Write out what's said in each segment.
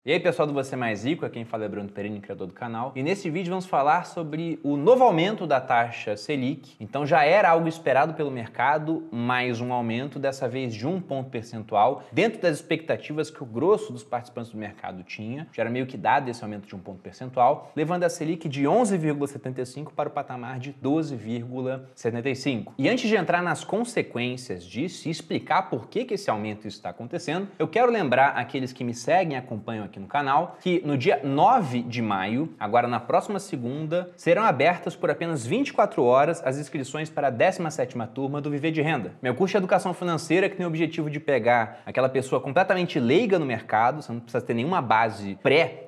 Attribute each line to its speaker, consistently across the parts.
Speaker 1: E aí pessoal do Você Mais Rico, aqui quem fala é Bruno Perini, criador do canal. E nesse vídeo vamos falar sobre o novo aumento da taxa Selic. Então já era algo esperado pelo mercado, mais um aumento, dessa vez de 1 ponto percentual, dentro das expectativas que o grosso dos participantes do mercado tinha. Já era meio que dado esse aumento de 1 ponto percentual, levando a Selic de 11,75 para o patamar de 12,75. E antes de entrar nas consequências disso e explicar por que esse aumento está acontecendo, eu quero lembrar aqueles que me seguem e acompanham aqui no canal, que no dia 9 de maio, agora na próxima segunda, serão abertas por apenas 24 horas as inscrições para a 17ª turma do Viver de Renda. Meu curso de Educação Financeira que tem o objetivo de pegar aquela pessoa completamente leiga no mercado, você não precisa ter nenhuma base pré-curso,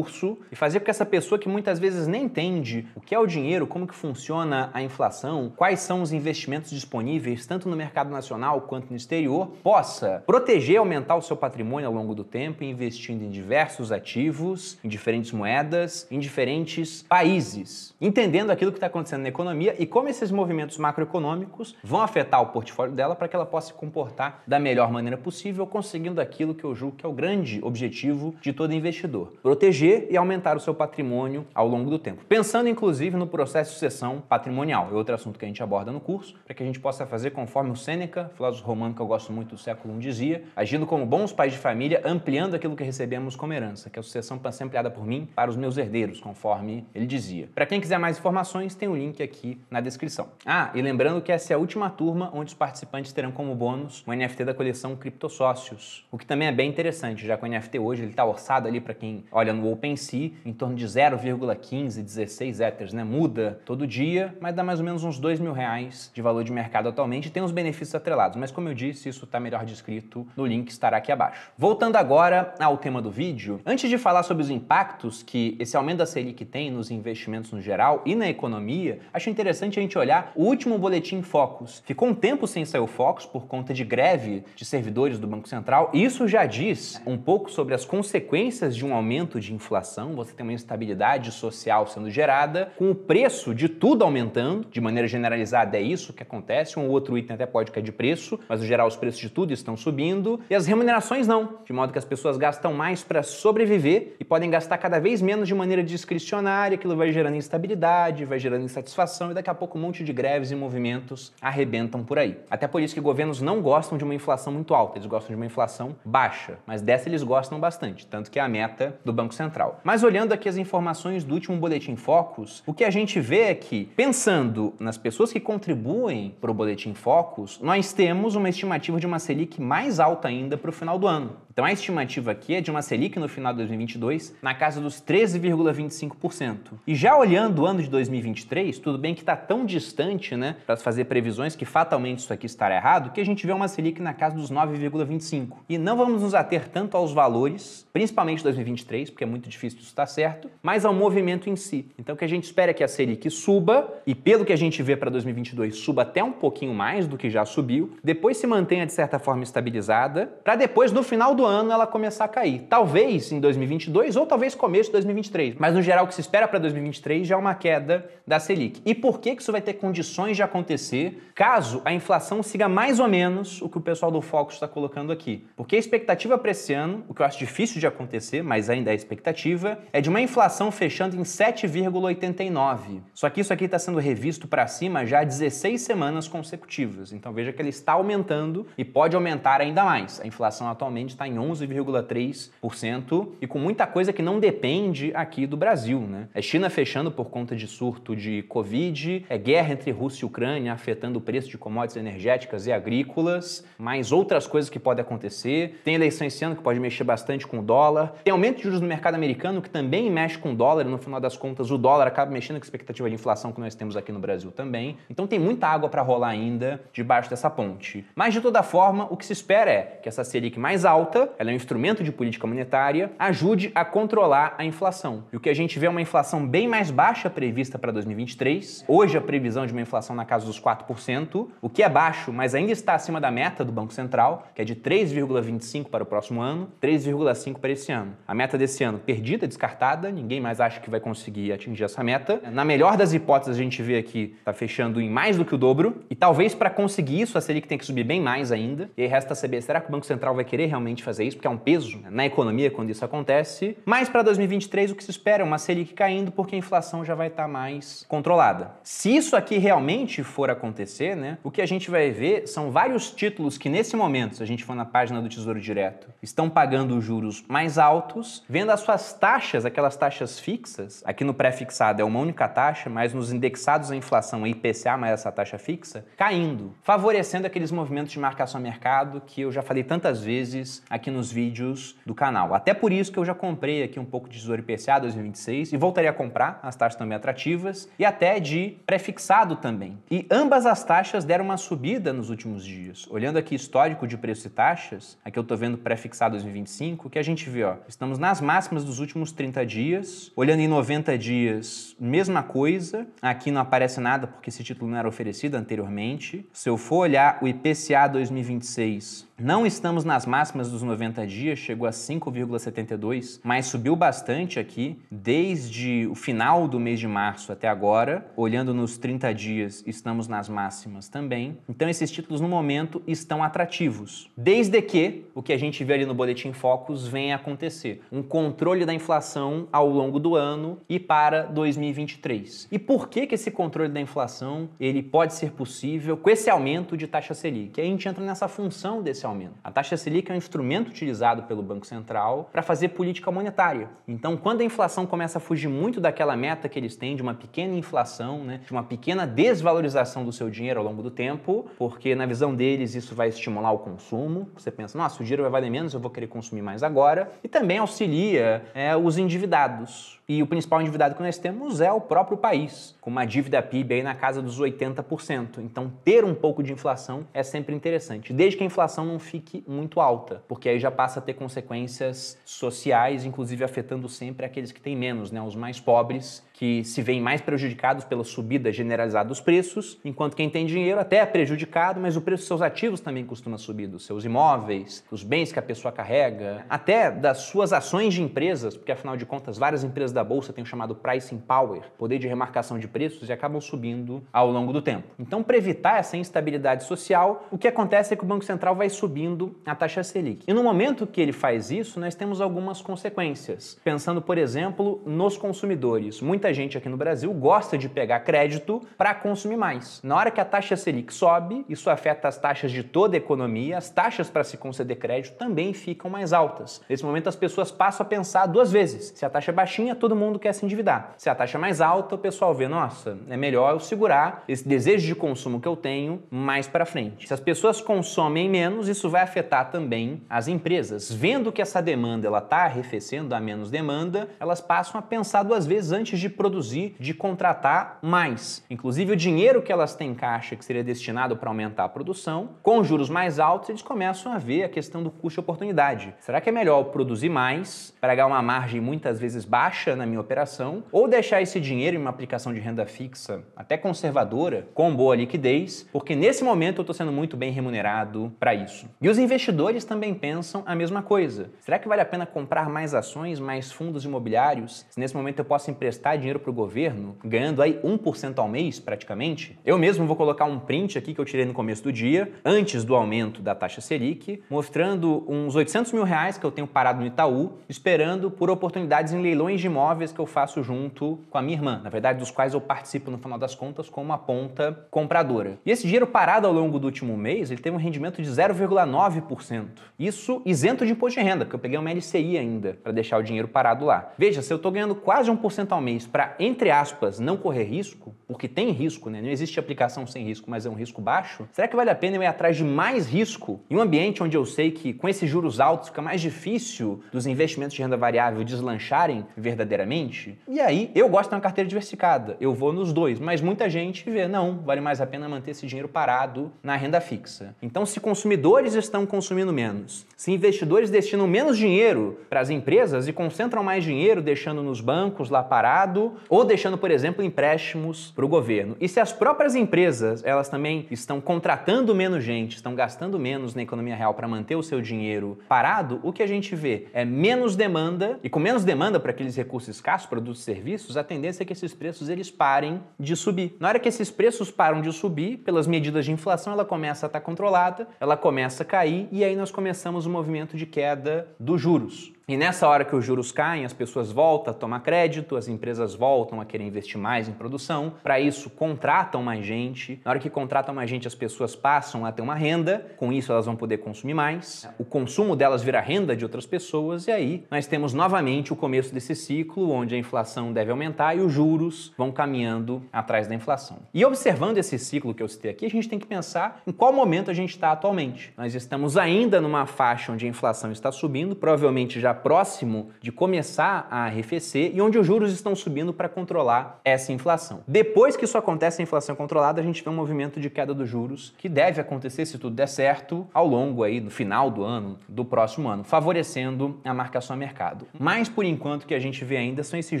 Speaker 1: e fazer com que essa pessoa que muitas vezes nem entende o que é o dinheiro, como que funciona a inflação, quais são os investimentos disponíveis tanto no mercado nacional quanto no exterior, possa proteger e aumentar o seu patrimônio ao longo do tempo, investindo em diversos ativos, em diferentes moedas, em diferentes países, entendendo aquilo que está acontecendo na economia e como esses movimentos macroeconômicos vão afetar o portfólio dela para que ela possa se comportar da melhor maneira possível, conseguindo aquilo que eu julgo que é o grande objetivo de todo investidor: proteger e aumentar o seu patrimônio ao longo do tempo. Pensando inclusive no processo de sucessão patrimonial, é outro assunto que a gente aborda no curso, para que a gente possa fazer conforme o Sêneca, filósofo romano que eu gosto muito do século I, dizia, agindo como bons pais de família, ampliando aquilo que recebemos como herança, que é a sucessão para ser ampliada por mim para os meus herdeiros, conforme ele dizia. Para quem quiser mais informações, tem o link aqui na descrição. Ah, e lembrando que essa é a última turma onde os participantes terão como bônus um NFT da coleção Criptosócios, o que também é bem interessante, já que o NFT hoje ele está orçado ali para quem olha no OpenSea em torno de 0,15, 16 Ethers, né? Muda todo dia, mas dá mais ou menos uns R$2.000 de valor de mercado atualmente e tem uns benefícios atrelados, mas como eu disse, isso está melhor descrito no link que estará aqui abaixo. Voltando agora ao tema do vídeo, antes de falar sobre os impactos que esse aumento da Selic tem nos investimentos no geral e na economia, acho interessante a gente olhar o último boletim Focus. Ficou um tempo sem sair o Focus por conta de greve de servidores do Banco Central, e isso já diz um pouco sobre as consequências de um aumento de inflação. Você tem uma instabilidade social sendo gerada, com o preço de tudo aumentando, de maneira generalizada é isso que acontece, um ou outro item até pode cair de preço, mas no geral os preços de tudo estão subindo, e as remunerações não, de modo que as pessoas gastam mais para sobreviver e podem gastar cada vez menos de maneira discricionária, aquilo vai gerando instabilidade, vai gerando insatisfação, e daqui a pouco um monte de greves e movimentos arrebentam por aí. Até por isso que governos não gostam de uma inflação muito alta, eles gostam de uma inflação baixa, mas dessa eles gostam bastante, tanto que é a meta do Banco Central. Mas olhando aqui as informações do último boletim Focus, o que a gente vê é que, pensando nas pessoas que contribuem para o boletim Focus, nós temos uma estimativa de uma Selic mais alta ainda para o final do ano. Então a estimativa aqui é de uma Selic no final de 2022 na casa dos 13,25%. E já olhando o ano de 2023, tudo bem que está tão distante, né, para fazer previsões que fatalmente isso aqui estará errado, que a gente vê uma Selic na casa dos 9,25%. E não vamos nos ater tanto aos valores, principalmente 2023, porque é muito difícil isso estar certo, mas ao movimento em si. Então o que a gente espera é que a Selic suba, e pelo que a gente vê para 2022, suba até um pouquinho mais do que já subiu, depois se mantenha de certa forma estabilizada, para depois no final do ano ela começar a cair. Talvez em 2022 ou talvez começo de 2023, mas no geral o que se espera para 2023 já é uma queda da Selic. E por que isso vai ter condições de acontecer caso a inflação siga mais ou menos o que o pessoal do Focus está colocando aqui? Porque a expectativa para esse ano, o que eu acho difícil de acontecer, mas ainda é expectativa, é de uma inflação fechando em 7,89. Só que isso aqui está sendo revisto para cima já há 16 semanas consecutivas. Então veja que ele está aumentando e pode aumentar ainda mais. A inflação atualmente está em 11,3% e com muita coisa que não depende aqui do Brasil, né? É China fechando por conta de surto de Covid, é guerra entre Rússia e Ucrânia afetando o preço de commodities energéticas e agrícolas, mais outras coisas que podem acontecer. Tem eleição esse ano que pode mexer bastante com o dólar. Tem aumento de juros no mercado americano que também mexe com o dólar, e no final das contas o dólar acaba mexendo com a expectativa de inflação que nós temos aqui no Brasil também. Então tem muita água para rolar ainda debaixo dessa ponte. Mas de toda forma, o que se espera é que essa Selic mais alta, ela é um instrumento de política monetária, ajude a controlar a inflação. E o que a gente vê é uma inflação bem mais baixa prevista para 2023. Hoje a previsão de uma inflação na casa dos 4%, o que é baixo, mas ainda está acima da meta do Banco Central, que é de 3,25% para o próximo ano, 3,5% para esse ano. A meta desse ano perdida, descartada, ninguém mais acha que vai conseguir atingir essa meta. Na melhor das hipóteses, a gente vê aqui, está fechando em mais do que o dobro, e talvez para conseguir isso a Selic tem que subir bem mais ainda. E aí resta saber, será que o Banco Central vai querer realmente fazer isso, porque é um peso na economia quando isso acontece. Mas para 2023 o que se espera é uma Selic caindo, porque a inflação já vai estar mais controlada. Se isso aqui realmente for acontecer, né, o que a gente vai ver são vários títulos que nesse momento, se a gente for na página do Tesouro Direto, estão pagando juros mais altos, vendo as suas taxas, aquelas taxas fixas, aqui no pré-fixado é uma única taxa, mas nos indexados à inflação, a IPCA mais essa taxa fixa, caindo, favorecendo aqueles movimentos de marcação a mercado que eu já falei tantas vezes aqui nos vídeos do canal. Até por isso que eu já comprei aqui um pouco de Tesouro IPCA 2026 e voltaria a comprar, as taxas também atrativas, e até de pré-fixado também. E ambas as taxas deram uma subida nos últimos dias. Olhando aqui histórico de preços e taxas, aqui eu tô vendo pré-fixado 2025, o que a gente vê, ó, estamos nas máximas dos últimos 30 dias, olhando em 90 dias, mesma coisa, aqui não aparece nada porque esse título não era oferecido anteriormente. Se eu for olhar o IPCA 2026, não estamos nas máximas dos 90 dias, chegou a 5,72, mas subiu bastante aqui, desde o final do mês de março até agora. Olhando nos 30 dias, estamos nas máximas também. Então esses títulos no momento estão atrativos, desde que o que a gente vê ali no Boletim Focus venha a acontecer. Um controle da inflação ao longo do ano e para 2023. E por que esse controle da inflação ele pode ser possível com esse aumento de taxa Selic? A gente entra nessa função desse aumento. A taxa Selic é um instrumento utilizado pelo Banco Central para fazer política monetária. Então, quando a inflação começa a fugir muito daquela meta que eles têm de uma pequena inflação, né, de uma pequena desvalorização do seu dinheiro ao longo do tempo, porque na visão deles isso vai estimular o consumo. Você pensa, nossa, o dinheiro vai valer menos, eu vou querer consumir mais agora. E também auxilia os endividados. E o principal endividado que nós temos é o próprio país, com uma dívida PIB aí na casa dos 80%. Então, ter um pouco de inflação é sempre interessante, desde que a inflação não fique muito alta, porque aí já passa a ter consequências sociais, inclusive afetando sempre aqueles que têm menos, né, os mais pobres, que se veem mais prejudicados pela subida generalizada dos preços, enquanto quem tem dinheiro até é prejudicado, mas o preço dos seus ativos também costuma subir, dos seus imóveis, dos bens que a pessoa carrega, até das suas ações de empresas, porque afinal de contas várias empresas da bolsa têm o chamado pricing power, poder de remarcação de preços, e acabam subindo ao longo do tempo. Então, para evitar essa instabilidade social, o que acontece é que o Banco Central vai subindo a taxa Selic. E no momento que ele faz isso, nós temos algumas consequências. Pensando, por exemplo, nos consumidores. Muita gente aqui no Brasil gosta de pegar crédito para consumir mais. Na hora que a taxa Selic sobe, isso afeta as taxas de toda a economia, as taxas para se conceder crédito também ficam mais altas. Nesse momento as pessoas passam a pensar duas vezes. Se a taxa é baixinha, todo mundo quer se endividar. Se a taxa é mais alta, o pessoal vê, nossa, é melhor eu segurar esse desejo de consumo que eu tenho mais para frente. Se as pessoas consomem menos, isso vai afetar também as empresas. Vendo que essa demanda ela está arrefecendo, há menos demanda, elas passam a pensar duas vezes antes de produzir, de contratar mais. Inclusive o dinheiro que elas têm em caixa, que seria destinado para aumentar a produção, com juros mais altos, eles começam a ver a questão do custo de oportunidade. Será que é melhor eu produzir mais, pagar uma margem muitas vezes baixa na minha operação, ou deixar esse dinheiro em uma aplicação de renda fixa, até conservadora, com boa liquidez, porque nesse momento eu estou sendo muito bem remunerado para isso. E os investidores também pensam a mesma coisa. Será que vale a pena comprar mais ações, mais fundos imobiliários, se nesse momento eu posso emprestar dinheiro para o governo, ganhando aí 1% ao mês praticamente? Eu mesmo vou colocar um print aqui que eu tirei no começo do dia, antes do aumento da taxa Selic, mostrando uns 800 mil reais que eu tenho parado no Itaú, esperando por oportunidades em leilões de imóveis que eu faço junto com a minha irmã, na verdade dos quais eu participo no final das contas como uma ponta compradora. E esse dinheiro parado ao longo do último mês, ele teve um rendimento de 0,9%. Isso isento de imposto de renda, porque eu peguei uma LCI ainda para deixar o dinheiro parado lá. Veja, se eu estou ganhando quase 1% ao mês para, entre aspas, não correr risco, porque tem risco, né? Não existe aplicação sem risco, mas é um risco baixo, será que vale a pena eu ir atrás de mais risco em um ambiente onde eu sei que com esses juros altos fica mais difícil dos investimentos de renda variável deslancharem verdadeiramente? E aí, eu gosto de uma carteira diversificada, eu vou nos dois, mas muita gente vê, não, vale mais a pena manter esse dinheiro parado na renda fixa. Então, se consumidores estão consumindo menos, se investidores destinam menos dinheiro para as empresas e concentram mais dinheiro deixando nos bancos lá parado, mercado ou deixando, por exemplo, empréstimos para o governo. E se as próprias empresas, elas também estão contratando menos gente, estão gastando menos na economia real para manter o seu dinheiro parado, o que a gente vê é menos demanda, e com menos demanda para aqueles recursos escassos, produtos e serviços, a tendência é que esses preços eles parem de subir. Na hora que esses preços param de subir, pelas medidas de inflação, ela começa a estar controlada, ela começa a cair e aí nós começamos o movimento de queda dos juros. E nessa hora que os juros caem, as pessoas voltam a tomar crédito, as empresas voltam a querer investir mais em produção. Para isso, contratam mais gente. Na hora que contratam mais gente, as pessoas passam a ter uma renda. Com isso, elas vão poder consumir mais. O consumo delas vira renda de outras pessoas. E aí, nós temos novamente o começo desse ciclo, onde a inflação deve aumentar e os juros vão caminhando atrás da inflação. E observando esse ciclo que eu citei aqui, a gente tem que pensar em qual momento a gente está atualmente. Nós estamos ainda numa faixa onde a inflação está subindo, provavelmente já próximo de começar a arrefecer e onde os juros estão subindo para controlar essa inflação. Depois que isso acontece, a inflação controlada, a gente vê um movimento de queda dos juros que deve acontecer, se tudo der certo, ao longo aí do final do ano, do próximo ano, favorecendo a marcação a mercado. Mas, por enquanto, o que a gente vê ainda são esses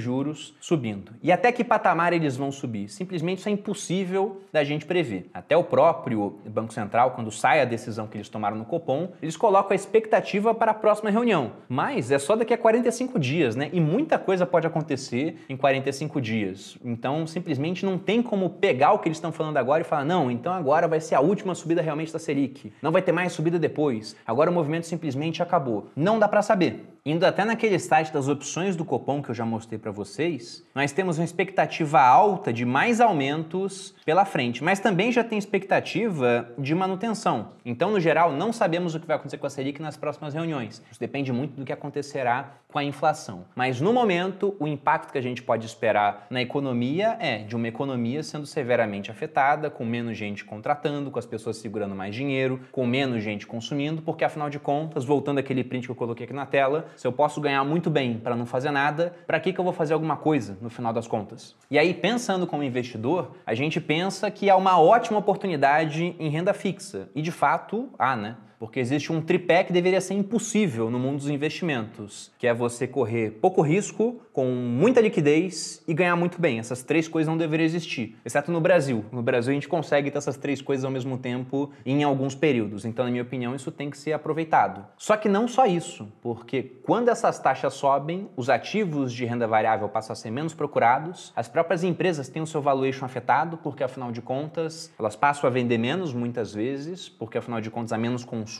Speaker 1: juros subindo. E até que patamar eles vão subir? Simplesmente isso é impossível da gente prever. Até o próprio Banco Central, quando sai a decisão que eles tomaram no Copom, eles colocam a expectativa para a próxima reunião. Mas é só daqui a 45 dias, né? E muita coisa pode acontecer em 45 dias. Então, simplesmente não tem como pegar o que eles estão falando agora e falar, não, então agora vai ser a última subida realmente da Selic. Não vai ter mais subida depois. Agora o movimento simplesmente acabou. Não dá para saber. Indo até naquele site das opções do Copom que eu já mostrei para vocês, nós temos uma expectativa alta de mais aumentos pela frente, mas também já tem expectativa de manutenção. Então, no geral, não sabemos o que vai acontecer com a Selic nas próximas reuniões. Isso depende muito do que acontecerá com a inflação. Mas, no momento, o impacto que a gente pode esperar na economia é de uma economia sendo severamente afetada, com menos gente contratando, com as pessoas segurando mais dinheiro, com menos gente consumindo, porque, afinal de contas, voltando àquele print que eu coloquei aqui na tela, se eu posso ganhar muito bem para não fazer nada, para que eu vou fazer alguma coisa no final das contas? E aí, pensando como investidor, a gente pensa que há uma ótima oportunidade em renda fixa. E de fato, há, né? Porque existe um tripé que deveria ser impossível no mundo dos investimentos, que é você correr pouco risco, com muita liquidez e ganhar muito bem. Essas três coisas não deveriam existir, exceto no Brasil. No Brasil a gente consegue ter essas três coisas ao mesmo tempo em alguns períodos. Então, na minha opinião, isso tem que ser aproveitado. Só que não só isso, porque quando essas taxas sobem, os ativos de renda variável passam a ser menos procurados, as próprias empresas têm o seu valuation afetado, porque afinal de contas, elas passam a vender menos muitas vezes, porque afinal de contas há menos consumo.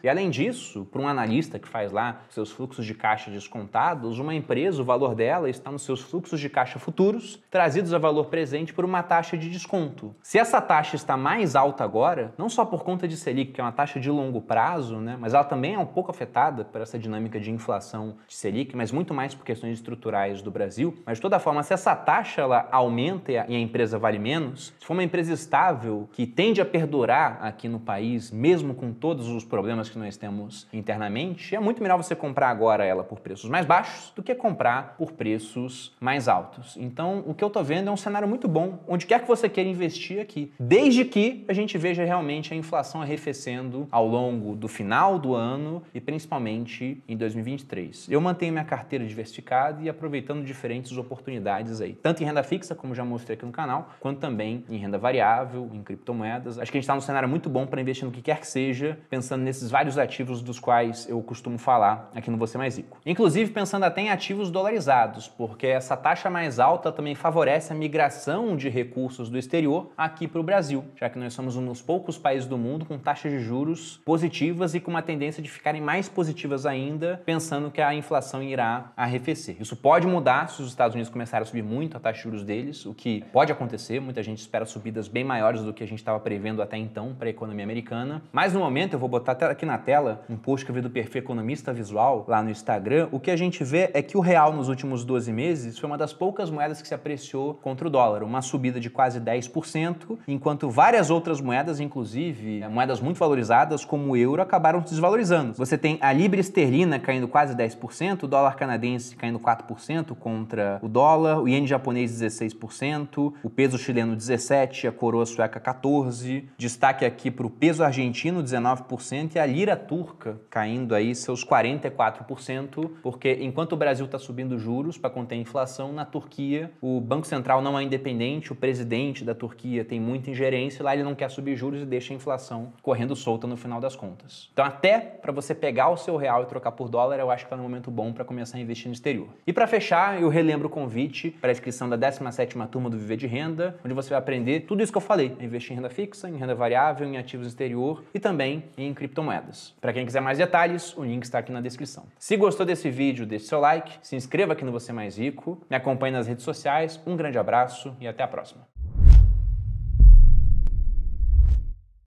Speaker 1: E além disso, para um analista que faz lá seus fluxos de caixa descontados, uma empresa, o valor dela está nos seus fluxos de caixa futuros, trazidos a valor presente por uma taxa de desconto. Se essa taxa está mais alta agora, não só por conta de Selic, que é uma taxa de longo prazo, né, mas ela também é um pouco afetada por essa dinâmica de inflação de Selic, mas muito mais por questões estruturais do Brasil. Mas de toda forma, se essa taxa ela aumenta e a empresa vale menos, se for uma empresa estável que tende a perdurar aqui no país, mesmo com todos os problemas que nós temos internamente, é muito melhor você comprar agora ela por preços mais baixos do que comprar por preços mais altos. Então, o que eu tô vendo é um cenário muito bom, onde quer que você queira investir aqui, desde que a gente veja realmente a inflação arrefecendo ao longo do final do ano e principalmente em 2023. Eu mantenho minha carteira diversificada e aproveitando diferentes oportunidades aí, tanto em renda fixa, como já mostrei aqui no canal, quanto também em renda variável, em criptomoedas. Acho que a gente está num cenário muito bom para investir no que quer que seja, pensando nesses vários ativos dos quais eu costumo falar aqui no Você Mais Rico. Inclusive pensando até em ativos dolarizados, porque essa taxa mais alta também favorece a migração de recursos do exterior aqui para o Brasil, já que nós somos um dos poucos países do mundo com taxas de juros positivas e com uma tendência de ficarem mais positivas ainda, pensando que a inflação irá arrefecer. Isso pode mudar se os Estados Unidos começarem a subir muito a taxa de juros deles, o que pode acontecer, muita gente espera subidas bem maiores do que a gente estava prevendo até então para a economia americana, mas no momento eu vou botar aqui na tela um post que eu vi do perfil Economista Visual lá no Instagram. O que a gente vê é que o real nos últimos 12 meses foi uma das poucas moedas que se apreciou contra o dólar, uma subida de quase 10%, enquanto várias outras moedas, inclusive moedas muito valorizadas como o euro, acabaram se desvalorizando. Você tem a libra esterlina caindo quase 10%, o dólar canadense caindo 4% contra o dólar, o iene japonês 16%, o peso chileno 17%, a coroa sueca 14%, destaque aqui para o peso argentino 19%, 30% e a lira turca caindo aí seus 44%, porque enquanto o Brasil está subindo juros para conter a inflação, na Turquia o Banco Central não é independente, o presidente da Turquia tem muita ingerência, lá ele não quer subir juros e deixa a inflação correndo solta no final das contas. Então até para você pegar o seu real e trocar por dólar, eu acho que está no momento bom para começar a investir no exterior. E para fechar, eu relembro o convite para a inscrição da 17ª turma do Viver de Renda, onde você vai aprender tudo isso que eu falei, investir em renda fixa, em renda variável, em ativos no exterior e também em criptomoedas. Para quem quiser mais detalhes, o link está aqui na descrição. Se gostou desse vídeo, deixe seu like, se inscreva aqui no Você Mais Rico, me acompanhe nas redes sociais, um grande abraço e até a próxima.